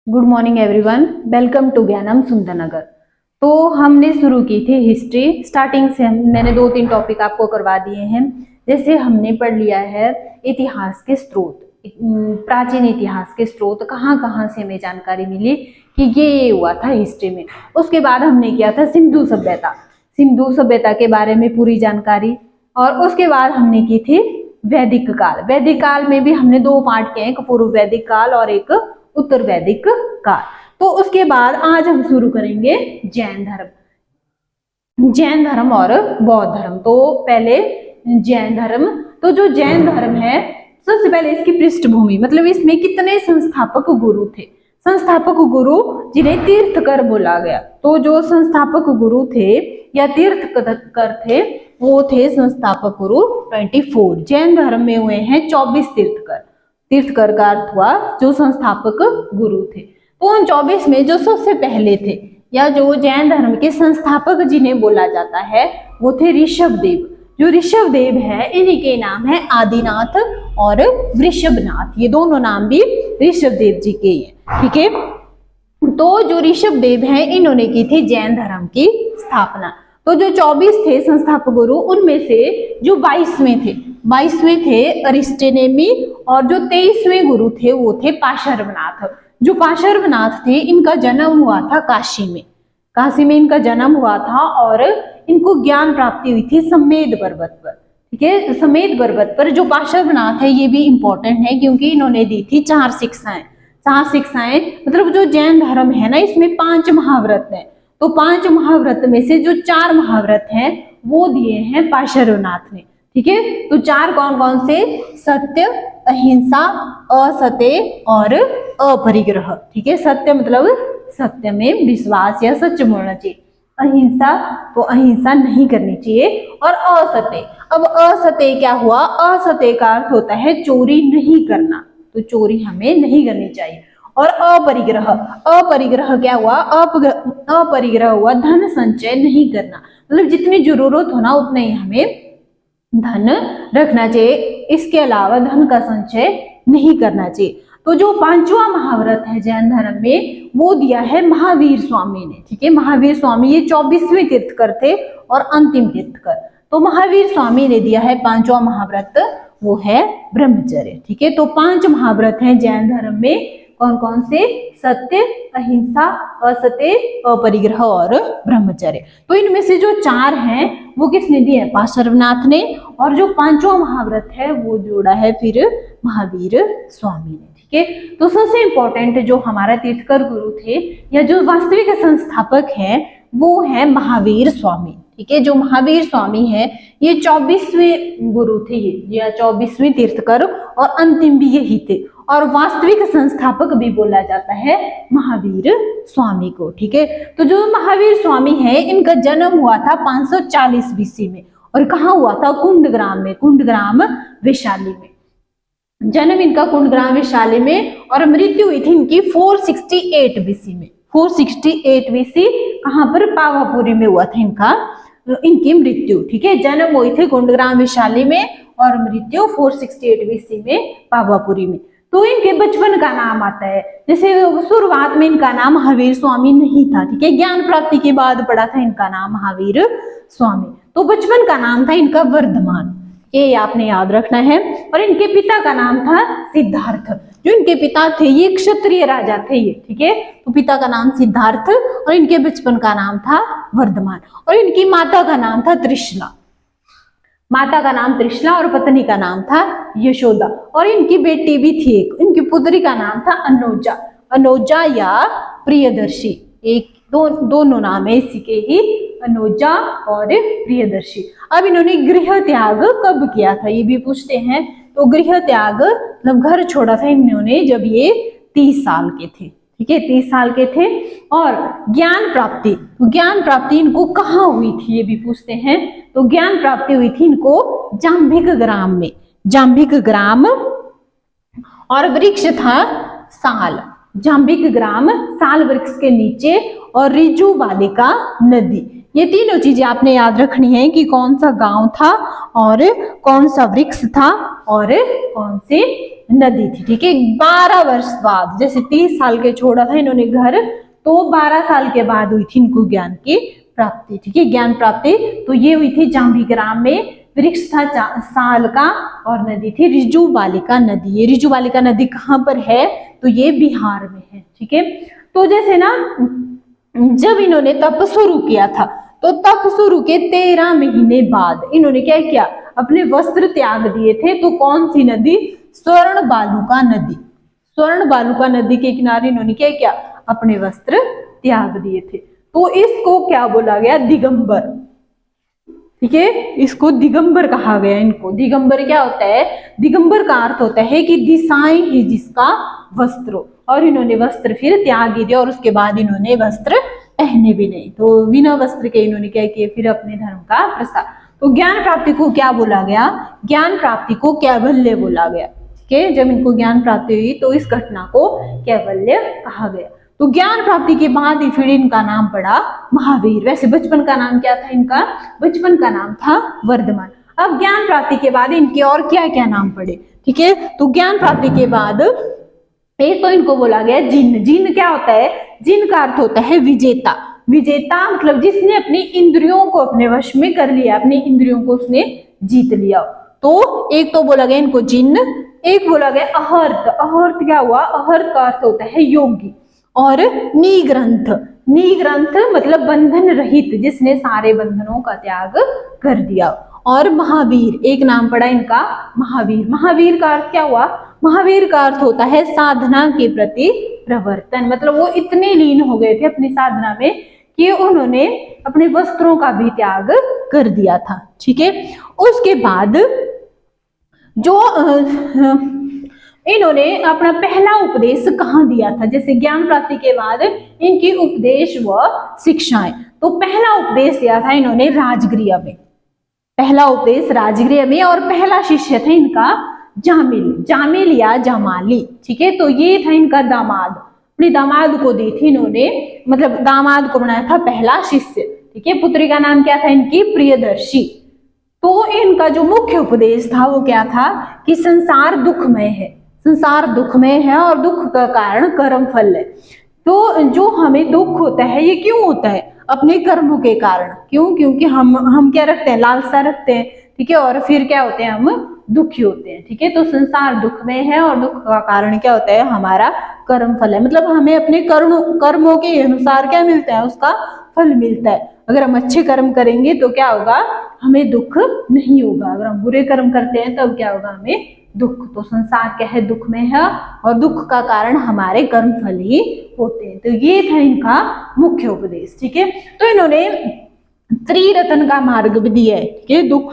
Good morning everyone, welcome to Gyanam Sundarnagar. तो हमने शुरू की थी हिस्ट्री। स्टार्टिंग से मैंने 2-3 टॉपिक आपको करवा दिए हैं। जैसे हमने पढ़ लिया है इतिहास के स्रोत, प्राचीन इतिहास के स्रोत, कहाँ कहाँ से हमें जानकारी मिली कि ये हुआ था हिस्ट्री में। उसके बाद हमने किया था सिंधु सभ्यता, सिंधु सभ्यता के बारे में पूरी जानकारी। और उसके बाद हमने की थी वैदिक काल। वैदिक काल में भी हमने 2 पार्ट किए, एक पूर्व वैदिक काल और एक उत्तर वैदिक काल। तो उसके बाद आज हम शुरू करेंगे जैन धर्म, जैन धर्म और बौद्ध धर्म। तो पहले जैन धर्म। तो जो जैन धर्म है, सबसे पहले इसकी पृष्ठभूमि, मतलब इसमें कितने संस्थापक गुरु थे। संस्थापक गुरु जिन्हें तीर्थकर बोला गया। तो जो संस्थापक गुरु थे या तीर्थकर थे, वो थे संस्थापक गुरु 24। जैन धर्म में हुए हैं 24 तीर्थकर। तीर्थकर का अर्थ हुआ जो संस्थापक गुरु थे। तो उन 24 में जो सबसे पहले थे या जो जैन धर्म के संस्थापक जिन्हें बोला जाता है, वो थे ऋषभदेव। जो ऋषभदेव है, इन्हीं के नाम है आदिनाथ और वृषभनाथ। ये दोनों नाम भी ऋषभदेव जी के हैं, ठीक है। तो जो ऋषभदेव हैं, इन्होंने की थी जैन धर्म की स्थापना। तो जो 24 थे संस्थापक गुरु, उनमें से जो 22वें थे अरिस्टोनेमी, और जो 23वें गुरु थे वो थे पाशर्वनाथ। जो पाशर्वनाथ थे, इनका जन्म हुआ था काशी में। काशी में इनका जन्म हुआ था और इनको ज्ञान प्राप्ति हुई थी समेद पर्वत पर, ठीक है। समेद पर्वत पर जो पाशर्वनाथ है, ये भी इंपॉर्टेंट है क्योंकि इन्होंने दी थी 4 शिक्षाएं। 4 शिक्षाएं मतलब जो जैन धर्म है ना, इसमें 5 महाव्रत है। तो 5 महाव्रत में से जो 4 महाव्रत हैं वो दिए हैं पाशर्वनाथ ने, ठीक है। तो 4 कौन कौन से? सत्य, अहिंसा, असत्य और अपरिग्रह, ठीक है। सत्य मतलब सत्य में विश्वास या सच बोलना चाहिए। अहिंसा, तो अहिंसा नहीं करनी चाहिए। और असत्य, अब असत्य क्या हुआ? असत्य का अर्थ होता है चोरी नहीं करना, तो चोरी हमें नहीं करनी चाहिए। और अपरिग्रह, अपरिग्रह क्या हुआ? अपरिग्रह हुआ धन संचय नहीं करना, मतलब जितनी जरूरत हो ना उतने ही हमें धन रखना चाहिए, इसके अलावा धन का संचय नहीं करना चाहिए। तो जो 5वां महाव्रत है जैन धर्म में, वो दिया है महावीर स्वामी ने, ठीक है। महावीर स्वामी ये 24वें तीर्थकर थे और अंतिम तीर्थकर। तो महावीर स्वामी ने दिया है 5वां महाव्रत, वो है ब्रह्मचर्य, ठीक है। तो 5 महाव्रत हैं जैन धर्म में। कौन कौन से? सत्य, अहिंसा, असत्य, अपरिग्रह और ब्रह्मचर्य। तो इनमें से जो 4 हैं वो किसने दिए? पाशर्वनाथ ने। और जो 5वां महाव्रत है वो जोड़ा है फिर महावीर स्वामी ने, ठीक है। तो सबसे इंपॉर्टेंट जो हमारा तीर्थकर गुरु थे या जो वास्तविक संस्थापक है, वो है महावीर स्वामी, ठीक है। जो महावीर स्वामी है, ये 24वें गुरु थे, ये या 24वें तीर्थकर और अंतिम भी यही थे। और वास्तविक संस्थापक भी बोला जाता है महावीर स्वामी को, ठीक है। तो जो महावीर स्वामी है, इनका जन्म हुआ था 540 बीसी में। और कहाँ हुआ था? कुंडग्राम में, कुंडग्राम वैशाली में। जन्म इनका कुंडग्राम वैशाली में और मृत्यु हुई थी इनकी 468 बीसी में। 468 बीसी कहाँ पर? पावापुरी में हुआ था इनकी मृत्यु, ठीक है। जन्म हुई थी कुंडग्राम वैशाली में और मृत्यु 468 बीसी में पावापुरी में। तो इनके बचपन का नाम आता है, जैसे शुरुआत में इनका नाम महावीर स्वामी नहीं था, ठीक है। ज्ञान प्राप्ति के बाद पड़ा था इनका नाम महावीर स्वामी। तो बचपन का नाम था इनका वर्धमान, ये आपने याद रखना है। और इनके पिता का नाम था सिद्धार्थ। जो इनके पिता थे ये क्षत्रिय राजा थे ये, ठीक है। तो पिता का नाम सिद्धार्थ और इनके बचपन का नाम था वर्धमान। और इनकी माता का नाम था त्रिशला, माता का नाम त्रिशला और पत्नी का नाम था यशोदा। और इनकी बेटी भी थी एक, इनकी पुत्री का नाम था अनोजा, अनोजा या प्रियदर्शी, एक दोनों नाम है इसी के ही, अनोजा और प्रियदर्शी। अब इन्होंने गृह त्याग कब किया था ये भी पूछते हैं। तो गृह त्याग मतलब घर छोड़ा था इन्होंने जब ये 30 साल के थे, ठीक है। 30 साल के थे। और ज्ञान प्राप्ति इनको कहाँ हुई थी ये भी पूछते हैं। तो ज्ञान प्राप्ति हुई थी इनको जाम्भिक ग्राम में, जाम्भिक ग्राम। और वृक्ष था साल, जाम्भिक ग्राम, साल वृक्ष के नीचे। और रिजु बालिका नदी, ये तीनों चीजें आपने याद रखनी है कि कौन सा गांव था और कौन सा वृक्ष था और कौन सी नदी थी। ठीक है, 12 वर्ष बाद, जैसे 30 साल के छोड़ा था इन्होंने घर, तो 12 साल के बाद हुई थी इनको ज्ञान की प्राप्ति। ठीक है, ज्ञान प्राप्ति तो ये हुई थी जाम्बी ग्राम में। वृक्ष था साल का और नदी थी रिजु बालिका नदी। ये रिजु बालिका नदी कहाँ पर है? तो ये बिहार में है। ठीक है, तो जैसे ना जब इन्होंने तप शुरू किया था, तो तप शुरू के 13 महीने बाद इन्होंने क्या किया? अपने वस्त्र त्याग दिए थे। तो कौन सी नदी? स्वर्ण बालुका नदी। स्वर्ण बालुका नदी के किनारे इन्होंने क्या किया? अपने वस्त्र त्याग दिए थे। तो इसको क्या बोला गया? दिगंबर। ठीक है, इसको दिगंबर कहा गया। इनको दिगंबर क्या होता है? दिगंबर का अर्थ होता है कि दिशाएं ही जिसका वस्त्र, और इन्होंने वस्त्र फिर त्याग ही दिया और उसके बाद इन्होंने वस्त्र पहने भी नहीं। तो बिना वस्त्र के इन्होंने क्या किया? फिर अपने धर्म का प्रसार। तो ज्ञान प्राप्ति को क्या बोला गया? ज्ञान प्राप्ति को कैवल्य बोला गया। ठीक है, जब इनको ज्ञान प्राप्ति हुई तो इस घटना को कैवल्य कहा गया। तो ज्ञान प्राप्ति के बाद ही फिर इनका नाम पड़ा महावीर। वैसे बचपन का नाम क्या था इनका? बचपन का नाम था वर्धमान। अब ज्ञान प्राप्ति के बाद इनके और क्या क्या नाम पड़े? ठीक है, तो ज्ञान प्राप्ति के बाद एक तो इनको बोला गया जिन। जिन क्या होता है? जिन का अर्थ होता है विजेता। विजेता मतलब जिसने अपनी इंद्रियों को अपने वश में कर लिया, अपनी इंद्रियों को उसने जीत लिया। तो एक तो बोला गया इनको जिन, एक बोला गया अहर्त। अहर्त क्या हुआ? अहर्त का अर्थ होता है योगी। और निग्रंथ। निग्रंथ मतलब बंधन रहित, जिसने सारे बंधनों का त्याग कर दिया। और महावीर, एक नाम पड़ा इनका महावीर। महावीर का अर्थ क्या हुआ? महावीर का अर्थ होता है साधना के प्रति प्रवर्तन। मतलब वो इतने लीन हो गए थे अपनी साधना में कि उन्होंने अपने वस्त्रों का भी त्याग कर दिया था। ठीक है, उसके बाद जो इन्होंने अपना पहला उपदेश कहाँ दिया था? जैसे ज्ञान प्राप्ति के बाद इनकी उपदेश व शिक्षाएं, तो पहला उपदेश दिया था इन्होंने राजगृह में। पहला उपदेश राजगृह में, और पहला शिष्य था इनका जामिल। जामिल या जमाली। ठीक है, तो ये था इनका दामाद। अपने दामाद को दी थी इन्होंने, मतलब दामाद को बनाया था पहला शिष्य। ठीक है, पुत्री का नाम क्या था इनकी? प्रियदर्शी। तो इनका जो मुख्य उपदेश था वो क्या था? कि संसार दुखमय है। संसार दुखमय है और दुख का कारण कर्म फल है। तो जो हमें दुख होता है ये क्यों होता है? अपने कर्मों के कारण। क्यों? क्योंकि हम क्या रखते हैं? लालसा रखते हैं। ठीक है, और फिर क्या होते हैं? हम दुखी होते हैं। ठीक है, तो संसार दुखमय है और दुख का कारण क्या होता है? हमारा कर्म फल है। मतलब हमें अपने कर्मों के अनुसार क्या मिलता है? उसका फल मिलता है। अगर हम अच्छे कर्म करेंगे तो क्या होगा? हमें दुख नहीं होगा। अगर हम बुरे कर्म करते हैं तब क्या होगा? हमें दुख। तो संसार क्या है? दुख में है, और दुख का कारण हमारे कर्म फल ही होते हैं। तो ये था इनका मुख्य उपदेश। ठीक है, तो इन्होंने त्रिरत्न का मार्ग भी दिया है कि दुख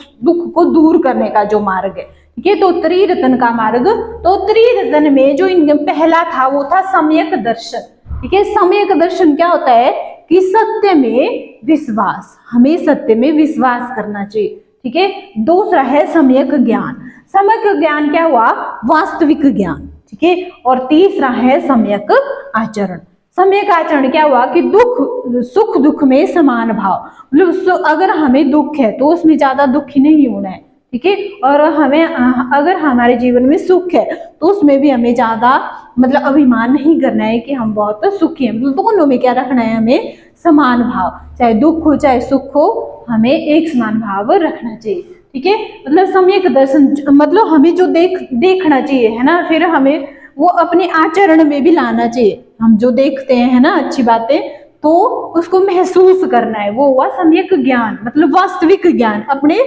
को दूर करने का जो मार्ग है। ठीक है, तो त्रिरत्न का मार्ग, तो त्रिरत्न में जो इनका पहला था वो था सम्यक दर्शन। ठीक है, सम्यक दर्शन क्या होता है? कि सत्य में विश्वास, हमें सत्य में विश्वास करना चाहिए। ठीक है, दूसरा है सम्यक ज्ञान। सम्यक ज्ञान क्या हुआ? वास्तविक ज्ञान। ठीक है, और तीसरा है सम्यक आचरण। सम्यक आचरण क्या हुआ? कि सुख दुख में समान भाव। मतलब अगर हमें दुख है तो उसमें ज्यादा दुखी नहीं होना है। ठीक है, और हमें अगर हमारे जीवन में सुख है तो उसमें भी हमें ज्यादा मतलब अभिमान नहीं करना है कि हम बहुत सुखी हैं। मतलब दोनों में क्या रखना है? हमें समान भाव, चाहे दुख हो चाहे सुख हो, हमें एक समान भाव रखना चाहिए। ठीक है, मतलब सम्यक दर्शन मतलब हमें जो देखना चाहिए है ना, फिर हमें वो अपने आचरण में भी लाना चाहिए। हम जो देखते हैं ना अच्छी बातें, तो उसको महसूस करना है। वो हुआ सम्यक ज्ञान, मतलब वास्तविक ज्ञान, अपने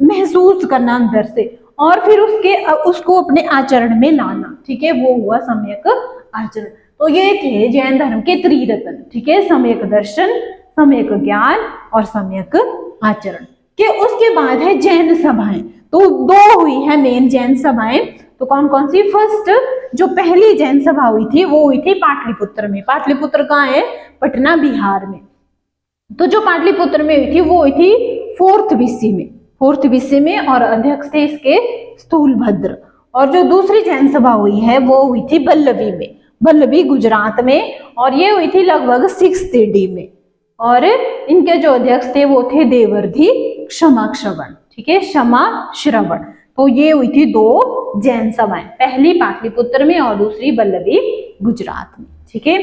महसूस करना अंदर से, और फिर उसको अपने आचरण में लाना। ठीक है, वो हुआ सम्यक आचरण। तो ये थे जैन धर्म के त्रिरत्न। ठीक है, सम्यक दर्शन, सम्यक ज्ञान और सम्यक आचरण। के उसके बाद है जैन सभाएं। तो दो हुई है मेन जैन सभाएं। तो कौन कौन सी? फर्स्ट जो पहली जैन सभा हुई थी वो हुई थी पाटलिपुत्र में। पाटलिपुत्र कहाँ है? पटना, बिहार में। तो जो पाटलिपुत्र में हुई थी वो हुई थी 4th BC में। 4th BC में, और अध्यक्ष थे इसके स्थूलभद्र। और जो दूसरी जैन सभा हुई है वो हुई थी बल्लभी में, बल्लभी गुजरात में, और ये हुई थी लगभग 6th AD में। और इनके जो अध्यक्ष थे वो थे देवर्धि क्षमा श्रवण, ठीक है, क्षमा श्रवण। तो ये हुई थी 2 जैन सभाएं, पहली पाटलिपुत्र में और दूसरी वल्लभी गुजरात में, ठीक है।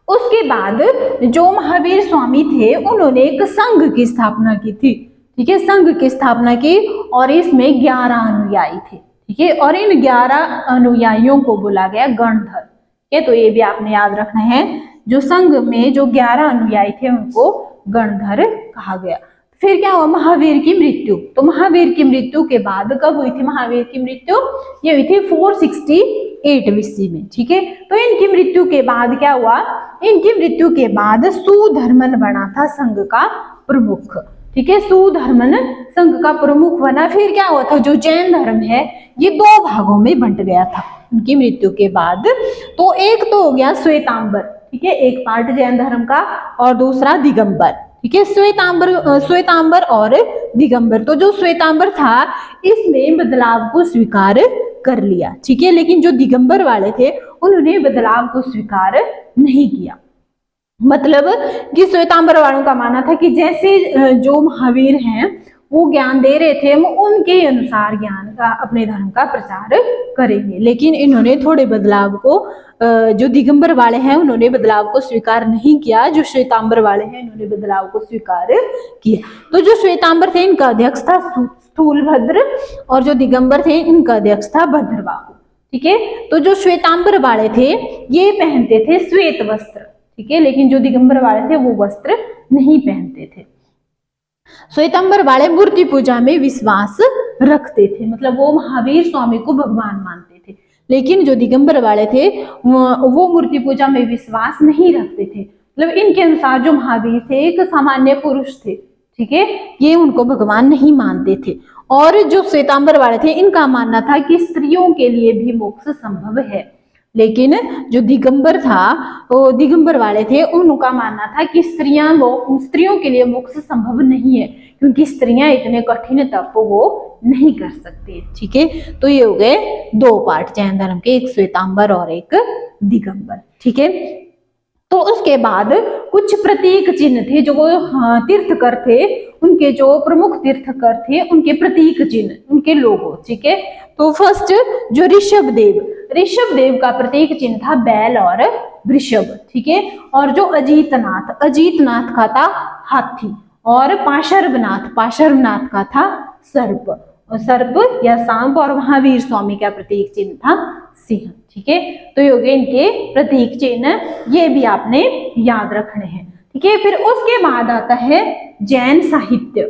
उसके बाद जो महावीर स्वामी थे उन्होंने एक संघ की स्थापना की थी, ठीक है, संघ की स्थापना की और इसमें 11 अनुयायी थे, ठीक है, और इन 11 अनुयायियों को बोला गया गणधर, ठीक है। तो ये भी आपने याद रखना है, जो संघ में जो 11 अनुयायी थे उनको गणधर कहा गया। फिर क्या हुआ, महावीर की मृत्यु। तो महावीर की मृत्यु के बाद, कब हुई थी महावीर की मृत्यु, ये हुई थी 468 BC में, ठीक है। तो इनकी मृत्यु के बाद क्या हुआ, इनकी मृत्यु के बाद सुधर्मन बना था संघ का प्रमुख, ठीक है, सुधर्मन संघ का प्रमुख बना। फिर क्या हुआ था, जो जैन धर्म है ये 2 भागों में बंट गया था उनकी मृत्यु के बाद। तो एक तो हो गया श्वेतांबर, ठीक है, एक पार्ट जैन धर्म का और दूसरा दिगंबर, ठीक है, श्वेतांबर और दिगंबर। तो जो श्वेतांबर था इसमें बदलाव को स्वीकार कर लिया, ठीक है, लेकिन जो दिगंबर वाले थे उन्होंने बदलाव को स्वीकार नहीं किया। मतलब कि श्वेतांबर वालों का मानना था कि जैसे जो महावीर हैं वो ज्ञान दे रहे थे, हम उनके अनुसार ज्ञान का, अपने धर्म का प्रचार करेंगे, लेकिन इन्होंने थोड़े बदलाव को, जो दिगंबर वाले हैं उन्होंने बदलाव को स्वीकार नहीं किया, जो श्वेतांबर वाले हैं इन्होंने बदलाव को स्वीकार किया। तो जो श्वेतांबर थे इनका अध्यक्ष था स्थूलभद्र और जो दिगंबर थे इनका अध्यक्ष था भद्रबाहु, ठीक है। तो जो श्वेतांबर वाले थे ये पहनते थे श्वेत वस्त्र, ठीक है, लेकिन जो दिगंबर वाले थे वो वस्त्र नहीं पहनते थे। श्वेतांबर वाले मूर्ति पूजा में विश्वास रखते थे, मतलब वो महावीर स्वामी को भगवान मानते थे, लेकिन जो दिगंबर वाले थे वो मूर्ति पूजा में विश्वास नहीं रखते थे। मतलब इनके अनुसार जो महावीर थे एक सामान्य पुरुष थे, ठीक है, ये उनको भगवान नहीं मानते थे। और जो श्वेतांबर वाले थे इनका मानना था कि स्त्रियों के लिए भी मोक्ष संभव है, लेकिन जो दिगंबर था, वो दिगंबर वाले थे, उनका मानना था कि स्त्रियों के लिए मोक्ष संभव नहीं है, क्योंकि स्त्रियां इतने कठिन तप वो नहीं कर सकती, ठीक है। तो ये हो गए 2 पार्ट जैन धर्म के, एक श्वेतांबर और एक दिगंबर, ठीक है। तो उसके बाद कुछ प्रतीक चिन्ह थे, जो तीर्थकर थे, उनके जो प्रमुख तीर्थकर थे उनके प्रतीक चिन्ह, उनके लोगो, ठीक है। तो फर्स्ट जो ऋषभ देव का प्रतीक चिन्ह था बैल और वृषभ, ठीक है। और जो अजीतनाथ का था हाथी, और पाशर्वनाथ का था सर्प या सांप, और महावीर स्वामी का प्रतीक चिन्ह था सिंह, ठीक है। तो ये हो गए इनके प्रतीक चिन्ह, ये भी आपने याद रखने हैं, ठीक है। फिर उसके बाद आता है जैन साहित्य।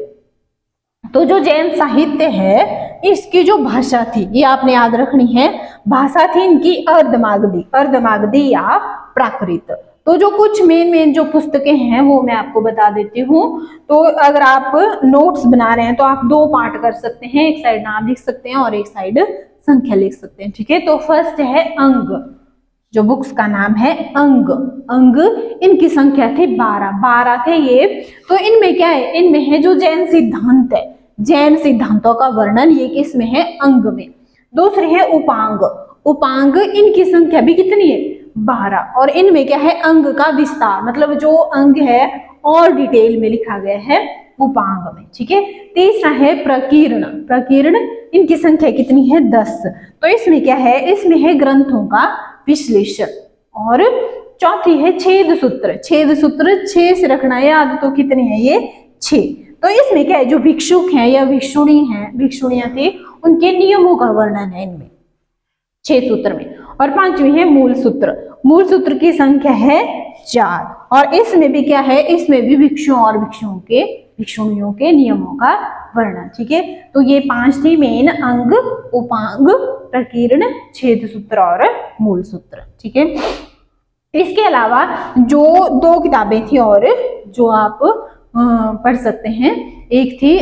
तो जो जैन साहित्य है इसकी जो भाषा थी ये आपने याद रखनी है, भाषा थी इनकी अर्धमागधी या प्राकृत। तो जो कुछ मेन जो पुस्तकें हैं वो मैं आपको बता देती हूँ। तो अगर आप नोट्स बना रहे हैं तो आप 2 पार्ट कर सकते हैं, एक साइड नाम लिख सकते हैं और एक साइड संख्या लिख सकते हैं, ठीक है। तो फर्स्ट है अंग, जो बुक्स का नाम है अंग, इनकी संख्या थी 12 थे ये। तो इनमें क्या है, इनमें है जो जैन सिद्धांत है, जैन सिद्धांतों का वर्णन ये किसमें है, अंग में। दूसरे है उपांग, इनकी संख्या भी कितनी है, 12, और इनमें क्या है, अंग का विस्तार, मतलब जो अंग है और डिटेल में लिखा गया है उपांग में, ठीक है। तीसरा है प्रकीर्ण, इनकी संख्या कितनी है, 10। तो इसमें क्या है, इसमें है ग्रंथों का विश्लेषण। और चौथी है छेद सूत्र 6 से रखना याद, तो कितने हैं ये, 6। तो इसमें क्या है, जो भिक्षुक हैं या भिक्षुणियां थी उनके नियमों का वर्णन है इनमें 6 सूत्र में। और 5वीं है मूल सूत्र की संख्या है 4, और इसमें भी क्या है, इसमें भी भिक्षुओं और भिक्षुणियों के नियमों का वर्णन, ठीक है। तो ये 5 थी मेन, अंग, उपांग, प्रकीर्ण, छेद सूत्र और मूल सूत्र, ठीक है। इसके अलावा जो 2 किताबें थी और जो आप पढ़ सकते हैं, एक थी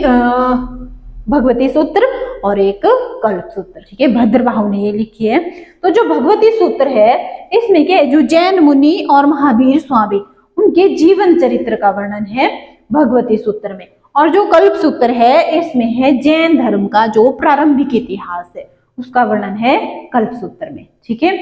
भगवती सूत्र और एक कल्प सूत्र, ठीक है, भद्रबाहु ने ये लिखी है। तो जो भगवती सूत्र है इसमें क्या है, जो जैन मुनि और महावीर स्वामी उनके जीवन चरित्र का वर्णन है भगवती सूत्र में। और जो कल्प सूत्र है इसमें है जैन धर्म का जो प्रारंभिक इतिहास है उसका वर्णन है कल्प सूत्र में, ठीक है।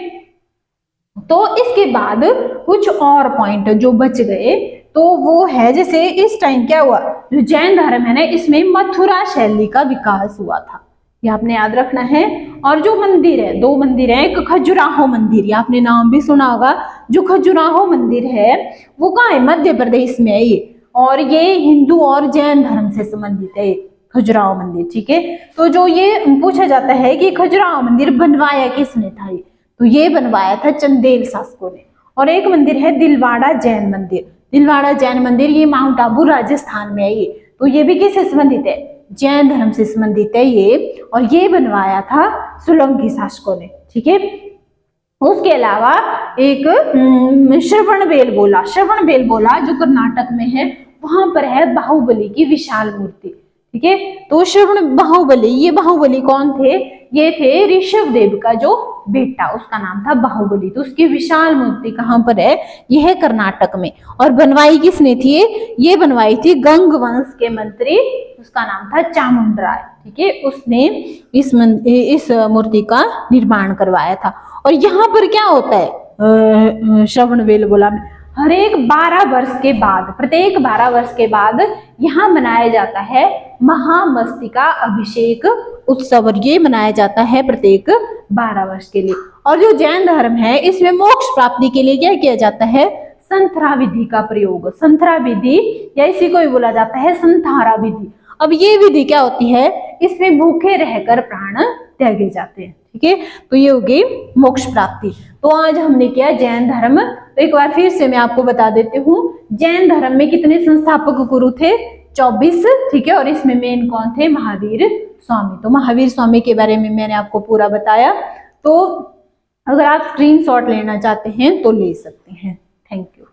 तो इसके बाद कुछ और पॉइंट जो बच गए तो वो है जैसे इस टाइम क्या हुआ, जो जैन धर्म है ना इसमें मथुरा शैली का विकास हुआ था, ये आपने याद रखना है। और जो मंदिर है, दो मंदिर है, एक खजुराहो मंदिर, ये आपने नाम भी सुना होगा। जो खजुराहो मंदिर है वो कहाँ है, मध्य प्रदेश में है ये, और ये हिंदू और जैन धर्म से संबंधित है खजुराहो मंदिर, ठीक है। तो जो ये पूछा जाता है कि खजुराहो मंदिर बनवाया किसने था, ये तो ये बनवाया था चंदेल शासकों ने। और एक मंदिर है दिलवाड़ा जैन मंदिर, दिलवाड़ा जैन मंदिर ये माउंट आबू राजस्थान में है ये, तो ये भी किससे संबंधित है, जैन धर्म से संबंधित है ये, और ये बनवाया था सोलंकी शासकों ने, ठीक है। उसके अलावा एक श्रवण बेलगोला, श्रवण बेलगोला जो कर्नाटक में है, वहां पर है बाहुबली की विशाल मूर्ति, ठीक है। तो श्रवण बाहुबली, ये बाहुबली कौन थे, ये थे ऋषभ देव का जो बेटा, उसका नाम था बाहुबली। तो उसकी विशाल मूर्ति कहाँ पर है, यह है कर्नाटक में। और बनवाई किसने थी, ये बनवाई थी गंग वंश के मंत्री, उसका नाम था चामुंडराय, ठीक है। उसने इस मूर्ति का निर्माण करवाया था। और यहाँ पर क्या होता है श्रवण बेलगोला में, हर एक 12 वर्ष के बाद, प्रत्येक 12 वर्ष के बाद यहाँ मनाया जाता है महामस्तिका अभिषेक उत्सव, और ये मनाया जाता है प्रत्येक 12 वर्ष के लिए। और जो जैन धर्म है इसमें मोक्ष प्राप्ति के लिए क्या किया जाता है, संथरा विधि का प्रयोग, संथरा विधि या इसी को भी बोला जाता है संथारा विधि। अब ये विधि क्या होती है, इसमें भूखे रहकर प्राण त्यागे जाते हैं, ठीक है। तो ये होगी मोक्ष प्राप्ति। तो आज हमने किया जैन धर्म। तो एक बार फिर से मैं आपको बता देती हूँ, जैन धर्म में कितने संस्थापक गुरु थे, 24, ठीक है। और इसमें मेन कौन थे, महावीर स्वामी। तो महावीर स्वामी के बारे में मैंने आपको पूरा बताया। तो अगर आप स्क्रीनशॉट लेना चाहते हैं तो ले सकते हैं। Thank you.